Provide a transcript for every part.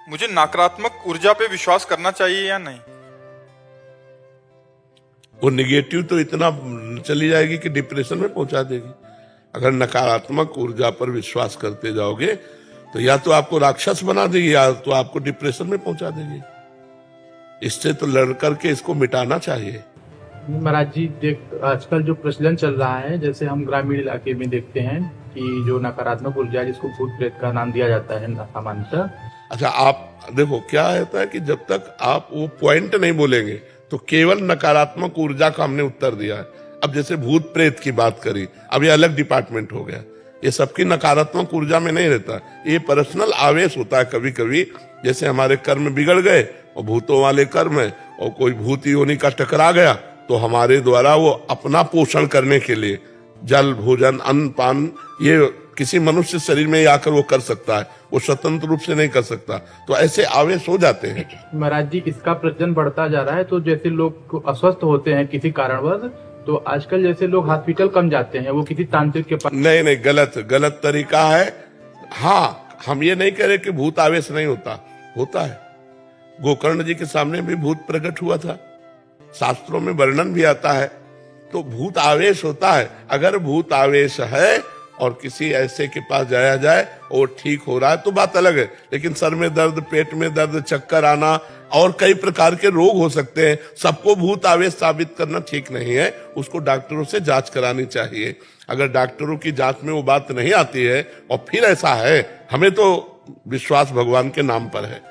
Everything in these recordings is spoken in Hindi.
मुझे नकारात्मक ऊर्जा पे विश्वास करना चाहिए या नहीं? वो निगेटिव तो इतना चली जाएगी कि डिप्रेशन में पहुंचा देगी। अगर नकारात्मक ऊर्जा पर विश्वास करते जाओगे तो या तो आपको राक्षस बना देगी या तो आपको डिप्रेशन में पहुंचा देगी। इससे तो लड़ करके इसको मिटाना चाहिए। महाराज जी, आजकल जो प्रचलन चल रहा है, जैसे हम ग्रामीण इलाके में देखते हैं कि जो नकारात्मक ऊर्जा जिसको भूत प्रेत का नाम दिया जाता है सामान्यतः। अच्छा, आप देखो क्या होता है कि जब तक आप वो पॉइंट नहीं बोलेंगे तो केवल नकारात्मक ऊर्जा का हमने उत्तर दिया है। अब जैसे भूत प्रेत की बात करी, अब ये अलग डिपार्टमेंट हो गया। ये सबकी नकारात्मक ऊर्जा में नहीं रहता, ये पर्सनल आवेश होता है। कभी कभी जैसे हमारे कर्म बिगड़ गए और भूतों वाले कर्म है और कोई भूत योनि का टकरा गया तो हमारे द्वारा वो अपना पोषण करने के लिए जल भोजन अन्न पान ये किसी मनुष्य शरीर में आकर वो कर सकता है, वो स्वतंत्र रूप से नहीं कर सकता। तो ऐसे आवेश हो जाते हैं। महाराज जी, इसका प्रचलन बढ़ता जा रहा है, तो जैसे लोग अस्वस्थ होते हैं किसी कारणवश, तो आजकल जैसे लोग हॉस्पिटल कम जाते हैं, वो किसी तांत्रिक के पास। नहीं, गलत तरीका है। हाँ, हम ये नहीं कह रहे कि भूत आवेश नहीं होता, होता है। गोकर्ण जी के सामने भी भूत प्रकट हुआ था, शास्त्रों में वर्णन भी आता है। तो भूत आवेश होता है। अगर भूत आवेश है और किसी ऐसे के पास जाया जाए और ठीक हो रहा है तो बात अलग है, लेकिन सर में दर्द, पेट में दर्द, चक्कर आना और कई प्रकार के रोग हो सकते हैं। सबको भूत आवेश साबित करना ठीक नहीं है, उसको डॉक्टरों से जांच करानी चाहिए। अगर डॉक्टरों की जांच में वो बात नहीं आती है और फिर ऐसा है, हमें तो विश्वास भगवान के नाम पर है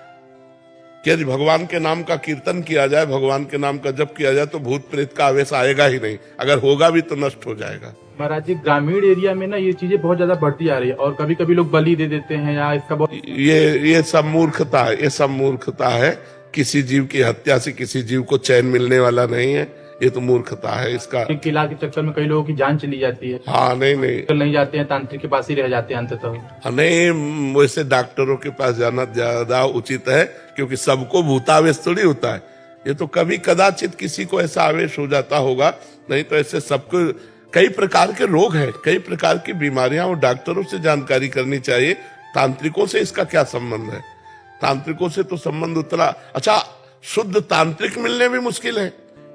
कि यदि भगवान के नाम का कीर्तन किया जाए, भगवान के नाम का जप किया जाए तो भूत प्रेत का आवेश आएगा ही नहीं। अगर होगा भी तो नष्ट हो जाएगा। महाराज जी, ग्रामीण एरिया में ना ये चीजें बहुत ज्यादा बढ़ती जा रही है और कभी कभी लोग बलि दे देते हैं या इसका बहुत ये सब मूर्खता है, ये सब मूर्खता है। किसी जीव की हत्या से किसी जीव को चैन मिलने वाला नहीं है, ये तो मूर्खता है। इसका किला के चक्कर में कई लोगों की जान चली जाती है। हाँ, नहीं जाते हैं, तांत्रिक के पास ही रह जाते हैं अंततः। नहीं, वैसे डॉक्टरों के पास जाना ज्यादा उचित है, क्योंकि सबको भूतावेश थोड़ी होता है। ये तो कभी कदाचित किसी को ऐसा आवेश हो जाता होगा, नहीं तो ऐसे सबको कई प्रकार के रोग हैं, कई प्रकार की बीमारियां, और डॉक्टरों से जानकारी करनी चाहिए। तांत्रिकों से इसका क्या संबंध है? तांत्रिकों से तो संबंध उतना अच्छा, शुद्ध तांत्रिक मिलने भी मुश्किल है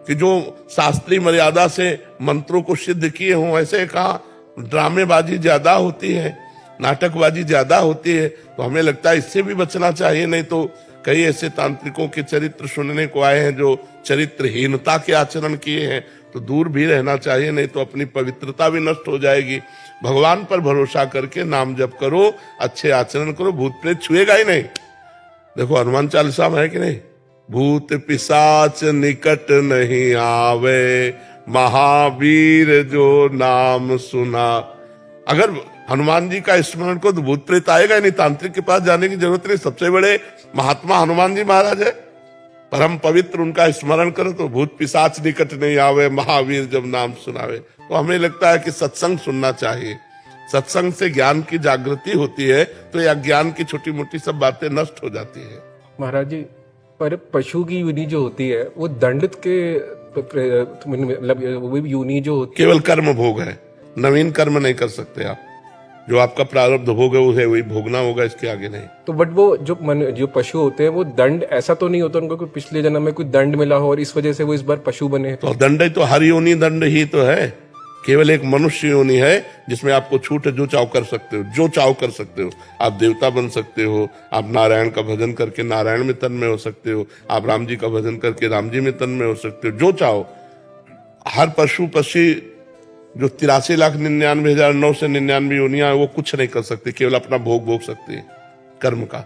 कि जो शास्त्रीय मर्यादा से मंत्रों को सिद्ध किए हों। ऐसे कहा ड्रामेबाजी ज्यादा होती है, नाटकबाजी ज्यादा होती है, तो हमें लगता है इससे भी बचना चाहिए। नहीं तो कई ऐसे तांत्रिकों के चरित्र सुनने को आए हैं जो चरित्रहीनता के आचरण किए हैं, तो दूर भी रहना चाहिए, नहीं तो अपनी पवित्रता भी नष्ट हो जाएगी। भगवान पर भरोसा करके नाम जप करो, अच्छे आचरण करो, भूत प्रेत छुएगा ही नहीं। देखो हनुमान चालीसा में है कि नहीं, भूत पिशाच निकट नहीं आवे, महावीर जो नाम सुना। अगर हनुमान जी का स्मरण को तो भूत प्रेत आएगा ही नहीं, तांत्रिक के पास जाने की जरूरत नहीं। सबसे बड़े महात्मा हनुमान जी महाराज है, परम पवित्र, उनका स्मरण करो तो भूत पिशाच निकट नहीं आवे, महावीर जब नाम सुनावे। तो हमें लगता है कि सत्संग सुनना चाहिए। सत्संग से ज्ञान की जागृति होती है, तो यह ज्ञान की छोटी मोटी सब बातें नष्ट हो जाती है। महाराज जी, पर पशु की योनि जो होती है वो दंडित के मतलब वो योनि जो होती केवल कर्म भोग है, नवीन कर्म नहीं कर सकते आप। जो आपका प्रारब्ध भोग है उसे वही भोगना होगा, इसके आगे नहीं। तो बट वो जो पशु होते हैं वो दंड ऐसा तो नहीं होता उनको कोई पिछले जन्म में कोई दंड मिला हो और इस वजह से वो इस बार पशु बने? तो दंड ही तो हर योनि दंड ही तो है। केवल एक मनुष्य योनि है जिसमें आपको छूट है, जो चाव कर सकते हो, जो चाव कर सकते हो। आप देवता बन सकते हो, आप नारायण का भजन करके नारायण में तन्मय हो सकते हो, आप राम जी का भजन करके राम जी में तन्मय हो सकते हो, जो चाहो। हर पशु पक्षी जो 83,99,999 योनियां वो कुछ नहीं कर सकते, केवल अपना भोग सकते हैं कर्म का।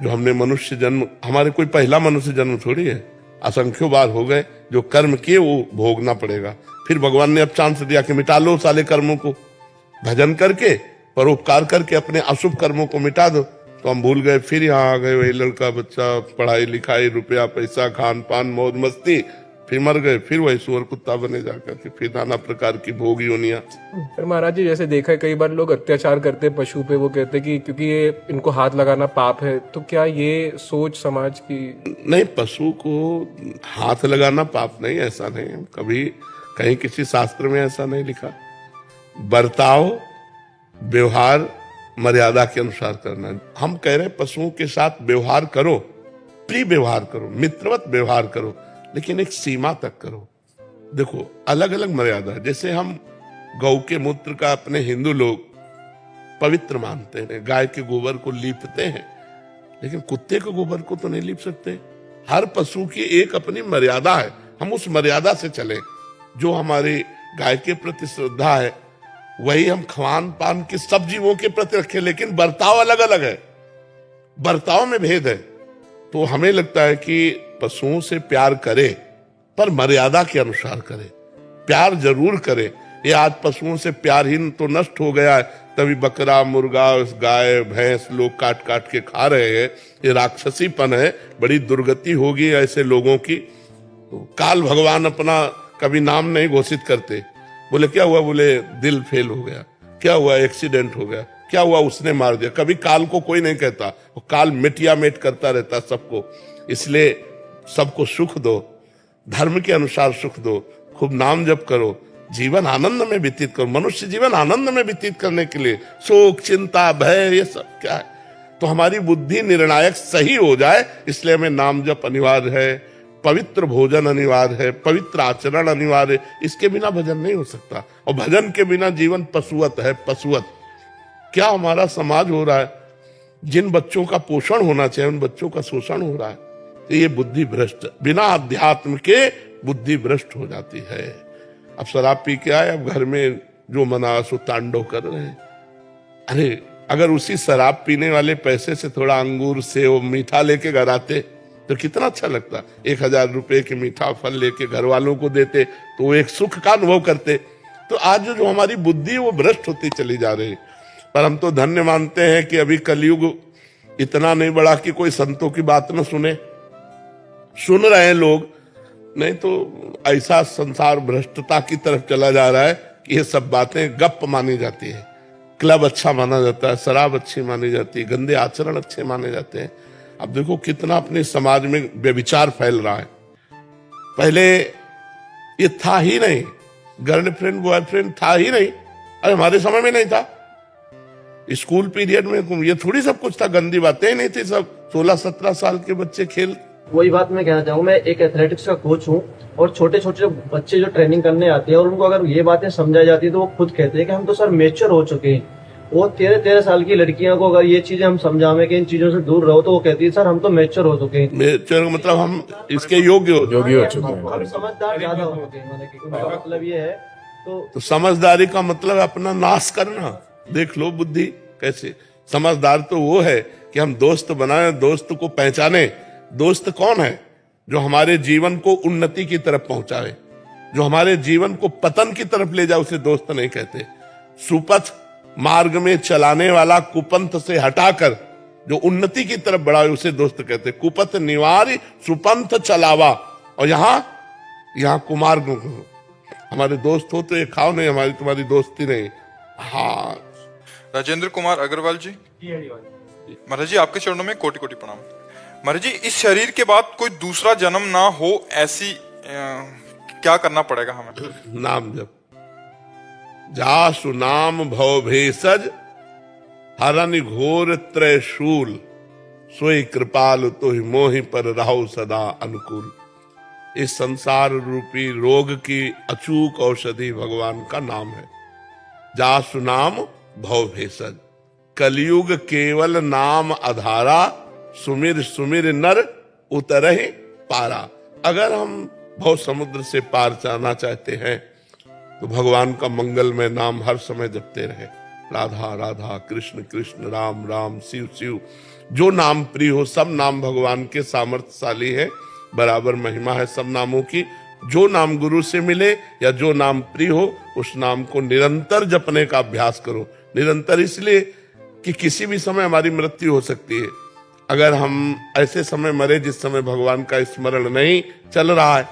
जो हमने मनुष्य जन्म, हमारे कोई पहला मनुष्य जन्म थोड़ी है, असंख्यों बार हो गए। जो कर्म किए वो भोगना पड़ेगा। फिर भगवान ने अब चांस दिया कि मिटा लो साले कर्मों को, भजन करके परोपकार करके अपने अशुभ कर्मों को मिटा दो। तो हम भूल गए, फिर यहाँ आ गए वही लड़का बच्चा, पढ़ाई लिखाई, रुपया पैसा, खान पान, मौज मस्ती, फिर मर गए, फिर वही सुअर कुत्ता बने जाकर के, फिर नाना प्रकार की भोग योनियां। पर महाराज जी, जैसे देखा है कई बार लोग अत्याचार करते हैं पशु पे, वो कहते हैं कि क्योंकि ये इनको हाथ लगाना पाप है। तो क्या ये सोच समाज की? नहीं, पशु को हाथ लगाना पाप नहीं, ऐसा नहीं, कभी कहीं किसी शास्त्र में ऐसा नहीं लिखा। बर्ताव, व्यवहार मर्यादा के अनुसार करना है। हम कह रहे हैं पशुओं के साथ व्यवहार करो, प्रिय व्यवहार करो, मित्रवत व्यवहार करो, लेकिन एक सीमा तक करो। देखो अलग अलग मर्यादा है। जैसे हम गौ के मूत्र का अपने हिंदू लोग पवित्र मानते हैं, गाय के गोबर को लीपते हैं, लेकिन कुत्ते के गोबर को तो नहीं लीप सकते। हर पशु की एक अपनी मर्यादा है, हम उस मर्यादा से चले। जो हमारी गाय के प्रति श्रद्धा है वही हम खान पान के सब जीवों के प्रति रखें, लेकिन बर्ताव अलग अलग है, बर्ताव में भेद है। तो हमें लगता है कि पशुओं से प्यार करे पर मर्यादा के अनुसार करे। प्यार जरूर करे। ये आज पशुओं से प्यार ही तो नष्ट हो गया है, तभी बकरा मुर्गा गाय भैंस लोग काट काट के खा रहे हैं। ये राक्षसीपन है, बड़ी दुर्गति होगी ऐसे लोगों की। तो काल भगवान अपना कभी नाम नहीं घोषित करते। बोले क्या हुआ, बोले दिल फेल हो गया, क्या हुआ एक्सीडेंट हो गया, क्या हुआ उसने मार दिया। कभी काल को कोई नहीं कहता, वो काल मिटिया मेट करता रहता सबको। इसलिए सबको सुख दो, धर्म के अनुसार सुख दो, खूब नाम जप करो, जीवन आनंद में व्यतीत करो। मनुष्य जीवन आनंद में व्यतीत करने के लिए शोक चिंता भय ये सब क्या है। तो हमारी बुद्धि निर्णायक सही हो जाए, इसलिए हमें नाम जप अनिवार्य है, पवित्र भोजन अनिवार्य है, पवित्र आचरण अनिवार्य है। इसके बिना भजन नहीं हो सकता, और भजन के बिना जीवन पशुवत है। पशुवत क्या हमारा समाज हो रहा है, जिन बच्चों का पोषण होना चाहिए उन बच्चों का शोषण हो रहा है। तो ये बुद्धि भ्रष्ट, बिना अध्यात्म के बुद्धि भ्रष्ट हो जाती है। अब शराब पी के आए, अब घर में जो मना सो तांडव कर रहे हैं। अरे अगर उसी शराब पीने वाले पैसे से थोड़ा अंगूर सेव मीठा लेके घर आते तो कितना अच्छा लगता। 1000 रुपए के मीठा फल लेके घर वालों को देते तो वो एक सुख का अनुभव करते। तो आज जो हमारी बुद्धि है वो भ्रष्ट होती चली जा रही है। पर हम तो धन्य मानते हैं कि अभी कलयुग इतना नहीं बढ़ा कि कोई संतों की बात न सुने। सुन रहे हैं लोग, नहीं तो ऐसा संसार भ्रष्टता की तरफ चला जा रहा है कि ये सब बातें गप मानी जाती है। क्लब अच्छा माना जाता है, शराब अच्छी मानी जाती है, गंदे आचरण अच्छे माने जाते हैं। अब देखो कितना अपने समाज में व्यभिचार फैल रहा है। पहले ये था ही नहीं, गर्लफ्रेंड बॉयफ्रेंड था ही नहीं। अरे हमारे समय में नहीं था। स्कूल पीरियड में ये थोड़ी सब कुछ था, गंदी बातें ही नहीं थी। सब 16-17 साल के बच्चे खेल। वही बात मैं कहना चाहूँ, मैं एक एथलेटिक्स का कोच हूँ और छोटे छोटे बच्चे जो ट्रेनिंग करने आते हैं और उनको अगर ये बातें समझाई जाती है तो वो खुद कहते हैं कि हम तो सर मेच्योर हो चुके हैं। वो 13-13 साल की लड़कियों को अगर ये चीजें हम समझावें कि इन चीजों से दूर रहो तो वो कहती है सर हम तो मेच्योर हो चुके हैं। मेच्योर मतलब हम इसके योग्य हो चुके हैं, हम समझदार ज्यादा हो चुके हैं। मतलब ये है तो समझदारी का मतलब अपना नाश करना। देख लो बुद्धि कैसे। समझदार तो वो है कि हम दोस्त बनाए, दोस्त को पहचाने। दोस्त कौन है? जो हमारे जीवन को उन्नति की तरफ पहुंचाए, जो हमारे जीवन को पतन की तरफ ले जाए, उसे दोस्त नहीं कहते। सुपथ मार्ग में चलाने वाला कुपंथ से हटाकर जो उन्नति की तरफ बढ़ाए उसे दोस्त कहते। कुपथ निवारी सुपंथ चलावा। और यहाँ कुमार्ग हमारे दोस्त हो तो ये खाओ नहीं, हमारी तुम्हारी दोस्ती नहीं। हाँ राजेंद्र कुमार अग्रवाल जी, महाराज जी आपके चरणों में कोटि कोटि प्रणाम। महाराज जी, इस शरीर के बाद कोई दूसरा जन्म ना हो, ऐसी क्या करना पड़ेगा हमें? नाम जप। जासु नाम भव भेषज हरनि घोर त्रयशूल, सोई कृपाल तोहि मोहि पर रहो सदा अनुकूल। इस संसार रूपी रोग की अचूक औषधि भगवान का नाम है। जासु नाम भव भेषज। कलयुग केवल नाम आधारा, सुमिर सुमिर नर उतरहि पारा। अगर हम भव समुद्र से पार जाना चाहते हैं तो भगवान का मंगलमय नाम हर समय जपते रहे। राधा राधा कृष्ण कृष्ण राम राम शिव शिव। जो नाम प्रिय हो, सब नाम भगवान के सामर्थ्यशाली है, बराबर महिमा है सब नामों की। जो नाम गुरु से मिले या जो नाम प्रिय हो, उस नाम को निरंतर जपने का अभ्यास करो। निरंतर इसलिए कि किसी भी समय हमारी मृत्यु हो सकती है। अगर हम ऐसे समय मरे जिस समय भगवान का स्मरण नहीं चल रहा है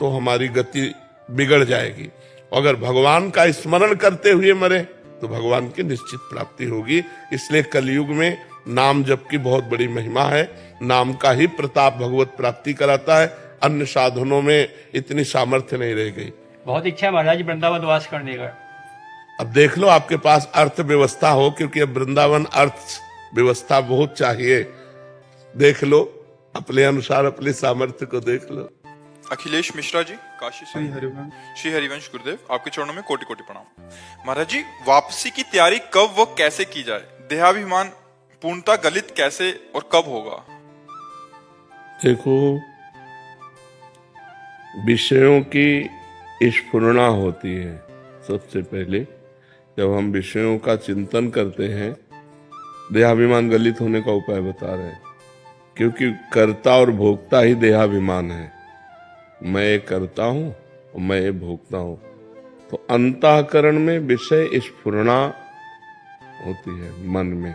तो हमारी गति बिगड़ जाएगी। अगर भगवान का स्मरण करते हुए मरे तो भगवान की निश्चित प्राप्ति होगी। इसलिए कलयुग में नाम जप की बहुत बड़ी महिमा है। नाम का ही प्रताप भगवत प्राप्ति कराता है। अन्य साधनों में इतनी सामर्थ्य नहीं रह गई। बहुत इच्छा है महाराज वृंदावन वास करने का। अब देख लो आपके पास अर्थव्यवस्था हो, क्योंकि अब वृंदावन अर्थव्यवस्था बहुत चाहिए। देख लो अपने अनुसार, अपने सामर्थ्य को देख लो। अखिलेश मिश्रा जी, काशी से। श्री हरिवंश गुरुदेव, आपके चरणों में कोटि कोटि प्रणाम। महाराज जी, वापसी की तैयारी कब व कैसे की जाए? देहाभिमान पूर्णता गलित कैसे और कब होगा? देखो, विषयों की स्फुरणा होती है सबसे पहले। जब हम विषयों का चिंतन करते हैं, देहाभिमान गलित होने का उपाय बता रहे हैं, क्योंकि कर्ता और भोक्ता ही देहाभिमान है। मैं ये करता हूं और मैं ये भोगता हूं। तो अंतःकरण में विषय स्फुरणा होती है, मन में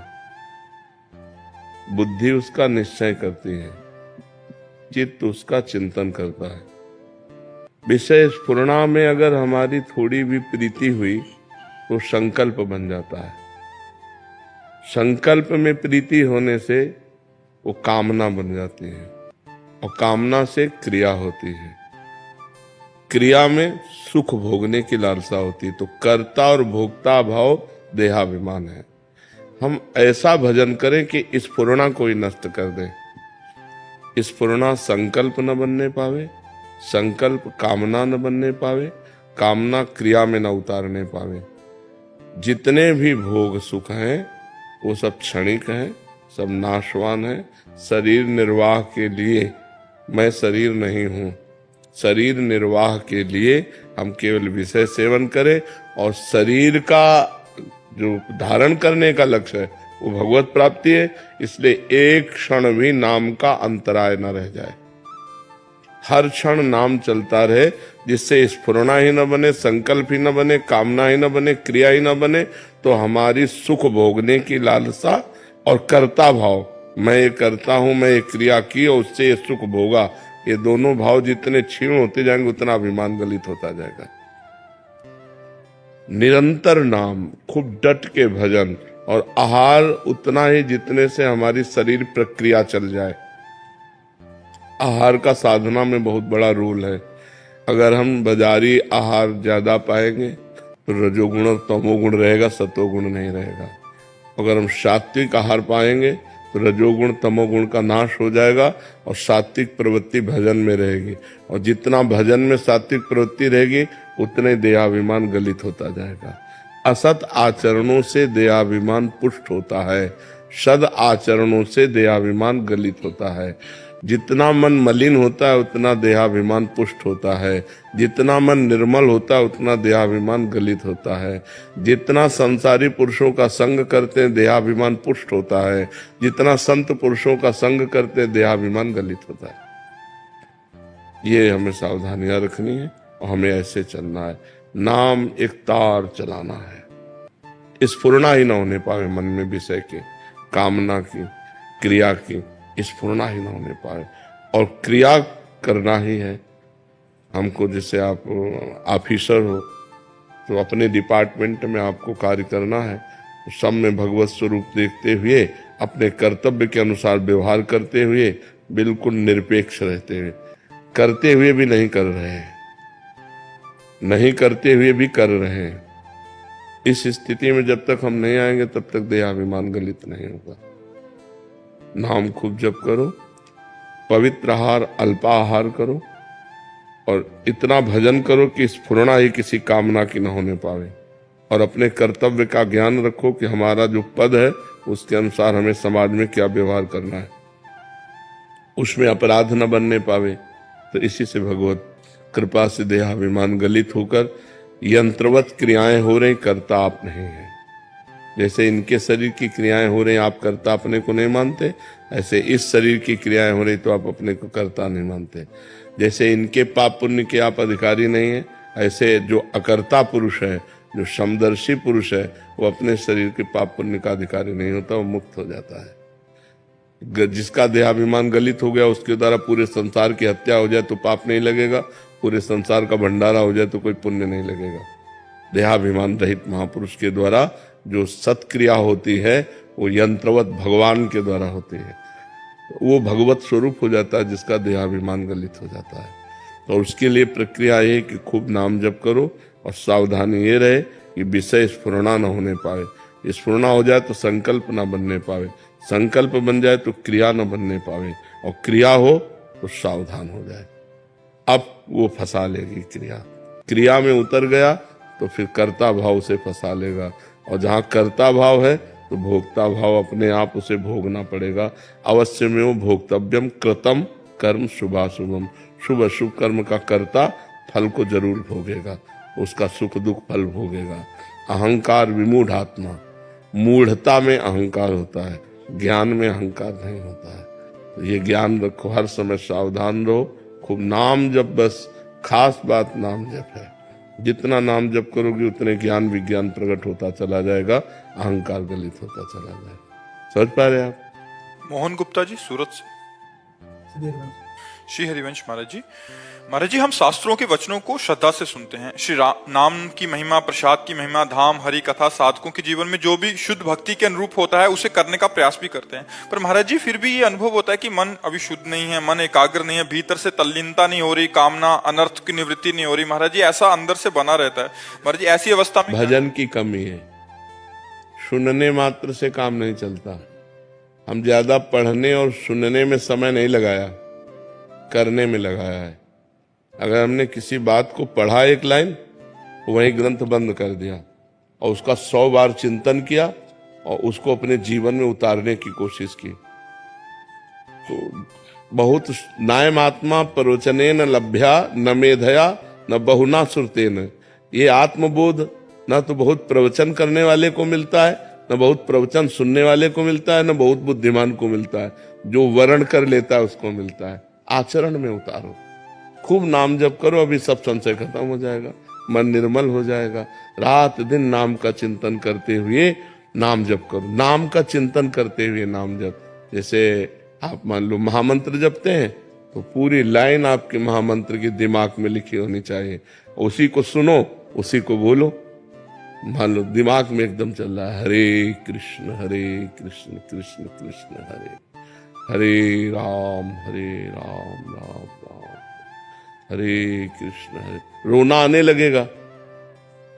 बुद्धि उसका निश्चय करती है, चित्त उसका चिंतन करता है। विषय स्फुरणा में अगर हमारी थोड़ी भी प्रीति हुई तो संकल्प बन जाता है। संकल्प में प्रीति होने से वो कामना बन जाती है, और कामना से क्रिया होती है। क्रिया में सुख भोगने की लालसा होती है। तो कर्ता और भोक्ता भाव देहाभिमान है। हम ऐसा भजन करें कि स्फुरणा कोई नष्ट कर दे। स्फुरणा संकल्प न बनने पावे, संकल्प कामना न बनने पावे, कामना क्रिया में न उतारने पावे। जितने भी भोग सुख हैं वो सब क्षणिक हैं, सब नाशवान हैं। शरीर निर्वाह के लिए मैं शरीर नहीं हूं। शरीर निर्वाह के लिए हम केवल विषय सेवन करें, और शरीर का जो धारण करने का लक्ष्य है वो भगवत प्राप्ति है। इसलिए एक क्षण भी नाम का अंतराय न रह जाए। हर क्षण नाम चलता रहे, जिससे स्फुरणा ही न बने, संकल्प ही न बने, कामना ही न बने, क्रिया ही न बने। तो हमारी सुख भोगने की लालसा और कर्ता भाव, मैं ये करता हूं, मैं ये क्रिया की और उससे ये सुख भोगा, ये दोनों भाव जितने क्षीण होते जाएंगे उतना अभिमान गलित होता जाएगा। निरंतर नाम, खूब डट के भजन, और आहार उतना ही जितने से हमारी शरीर प्रक्रिया चल जाए। आहार का साधना में बहुत बड़ा रोल है। अगर हम बाजारी आहार ज्यादा पाएंगे तो रजोगुण और तमोगुण रहेगा, सतोगुण नहीं रहेगा। अगर हम सात्विक आहार पाएंगे तो रजोगुण तमोगुण का नाश हो जाएगा और सात्विक प्रवृत्ति भजन में रहेगी। और जितना भजन में सात्विक प्रवृत्ति रहेगी उतने देहाभिमान गलित होता जाएगा। असत आचरणों से देहाभिमान पुष्ट होता है, सद आचरणों से देहाभिमान गलित होता है। जितना मन मलिन होता है उतना देहाभिमान पुष्ट होता है। जितना मन निर्मल होता है उतना देहाभिमान गलित होता है। जितना संसारी पुरुषों का संग करते हैं देहाभिमान पुष्ट होता है। जितना संत पुरुषों का संग करते हैं देहाभिमान गलित होता है। ये हमें सावधानियां रखनी है और हमें ऐसे चलना है। नाम एक तार चलाना है। स्फुरणा ही न होने पावे मन में विषय के, कामना की, क्रिया की स्फुरणा ही न होने पाए। और क्रिया करना ही है हमको। जैसे आप ऑफिसर हो तो अपने डिपार्टमेंट में आपको कार्य करना है, तो सब में भगवत स्वरूप देखते हुए, अपने कर्तव्य के अनुसार व्यवहार करते हुए, बिल्कुल निरपेक्ष रहते हुए, करते हुए भी नहीं कर रहे हैं, नहीं करते हुए भी कर रहे हैं। इस स्थिति में जब तक हम नहीं आएंगे तब तक देहाभिमान गलित नहीं होगा। नाम खूब जप करो, पवित्र आहार अल्पाहार करो, और इतना भजन करो कि स्फुरणा ही किसी कामना की न होने पावे। और अपने कर्तव्य का ज्ञान रखो कि हमारा जो पद है उसके अनुसार हमें समाज में क्या व्यवहार करना है, उसमें अपराध न बनने पावे। तो इसी से भगवत कृपा से देहाभिमान गलित होकर यंत्रवत क्रियाएं हो रही, करता आप नहीं है। जैसे इनके शरीर की क्रियाएं हो रही, आप कर्ता अपने को नहीं मानते, ऐसे इस शरीर की क्रियाएं हो रही तो आप अपने को कर्ता नहीं मानते। जैसे इनके पाप पुण्य के आप अधिकारी नहीं है, ऐसे जो अकर्ता पुरुष है, जो समदर्शी पुरुष है, वो अपने शरीर के पाप पुण्य का अधिकारी नहीं होता, वो मुक्त हो जाता है। जिसका देहाभिमान गलित हो गया उसके द्वारा पूरे संसार की हत्या हो जाए तो पाप नहीं लगेगा, पूरे संसार का भंडारा हो जाए तो कोई पुण्य नहीं लगेगा। देहाभिमान रहित महापुरुष के द्वारा जो सत्क्रिया होती है वो यंत्रवत भगवान के द्वारा होती है, वो भगवत स्वरूप हो जाता है जिसका देहाभिमान गलित हो जाता है। तो उसके लिए प्रक्रिया ये कि खूब नाम जप करो, और सावधानी ये रहे कि विषय स्फुरणा न होने पावे, स्फुरणा हो जाए तो संकल्प ना बनने पावे, संकल्प बन जाए तो क्रिया न बनने पावे, और क्रिया हो तो सावधान हो जाए। अब वो फंसा लेगी क्रिया, क्रिया में उतर गया तो फिर कर्ता भाव से फंसा लेगा, और जहां कर्ता भाव है तो भोक्ता भाव अपने आप उसे भोगना पड़ेगा। अवश्य में वो भोक्तव्यम कृतम कर्म शुभाशुभम, शुभ अशुभ कर्म का कर्ता फल को जरूर भोगेगा, उसका सुख दुख फल भोगेगा। अहंकार विमूढ़ आत्मा, मूढ़ता में अहंकार होता है, ज्ञान में अहंकार नहीं होता है। तो ये ज्ञान रखो, हर समय सावधान रहो, खूब नाम जप, बस खास बात नाम जप है। जितना नाम जप करोगे उतने ज्ञान विज्ञान प्रकट होता चला जाएगा, अहंकार गलित होता चला जाएगा। समझ पा रहे आप? मोहन गुप्ता जी सूरत से। श्री हरिवंश महाराज जी हम शास्त्रों के वचनों को श्रद्धा से सुनते हैं। श्री नाम की महिमा, प्रसाद की महिमा, धाम, हरि कथा, साधकों के जीवन में जो भी शुद्ध भक्ति के अनुरूप होता है उसे करने का प्रयास भी करते हैं। पर महाराज जी फिर भी ये अनुभव होता है कि मन अभी शुद्ध नहीं है, मन एकाग्र नहीं है, भीतर से तल्लीनता नहीं हो रही, कामना अनर्थ की निवृत्ति नहीं हो रही। महाराज जी ऐसा अंदर से बना रहता है। महाराज जी ऐसी अवस्था में भजन की कमी है, सुनने मात्र से काम नहीं चलता। हम ज्यादा पढ़ने और सुनने में समय नहीं लगाया, करने में लगाया है। अगर हमने किसी बात को पढ़ा एक लाइन, वही ग्रंथ बंद कर दिया और उसका 100 बार चिंतन किया और उसको अपने जीवन में उतारने की कोशिश की, तो बहुत नायम आत्मा प्रवचनेन लभ्या न मेधया न बहुना सुरतेन। ये आत्मबोध न तो बहुत प्रवचन करने वाले को मिलता है, न बहुत प्रवचन सुनने वाले को मिलता है, न बहुत बुद्धिमान को मिलता है। जो वर्ण कर लेता है उसको मिलता है। आचरण में उतारो, खूब नाम जप करो, अभी सब संशय खत्म हो जाएगा, मन निर्मल हो जाएगा। रात दिन नाम का चिंतन करते हुए नाम जप करो, नाम का चिंतन करते हुए नाम जप। जैसे आप मान लो महामंत्र जपते हैं तो पूरी लाइन आपके महामंत्र के दिमाग में लिखी होनी चाहिए, उसी को सुनो, उसी को बोलो। मान लो दिमाग में एकदम चल रहा है हरे कृष्ण कृष्ण कृष्ण हरे हरे राम राम राम हरे कृष्ण हरे। रोना आने लगेगा।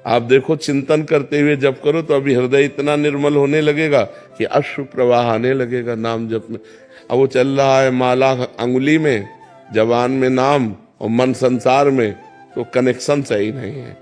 आप देखो चिंतन करते हुए जप करो तो अभी हृदय इतना निर्मल होने लगेगा कि अश्रु प्रवाह आने लगेगा नाम जप में। अब वो चल रहा है माला अंगुली में, जबान में नाम और मन संसार में, तो कनेक्शन सही नहीं है।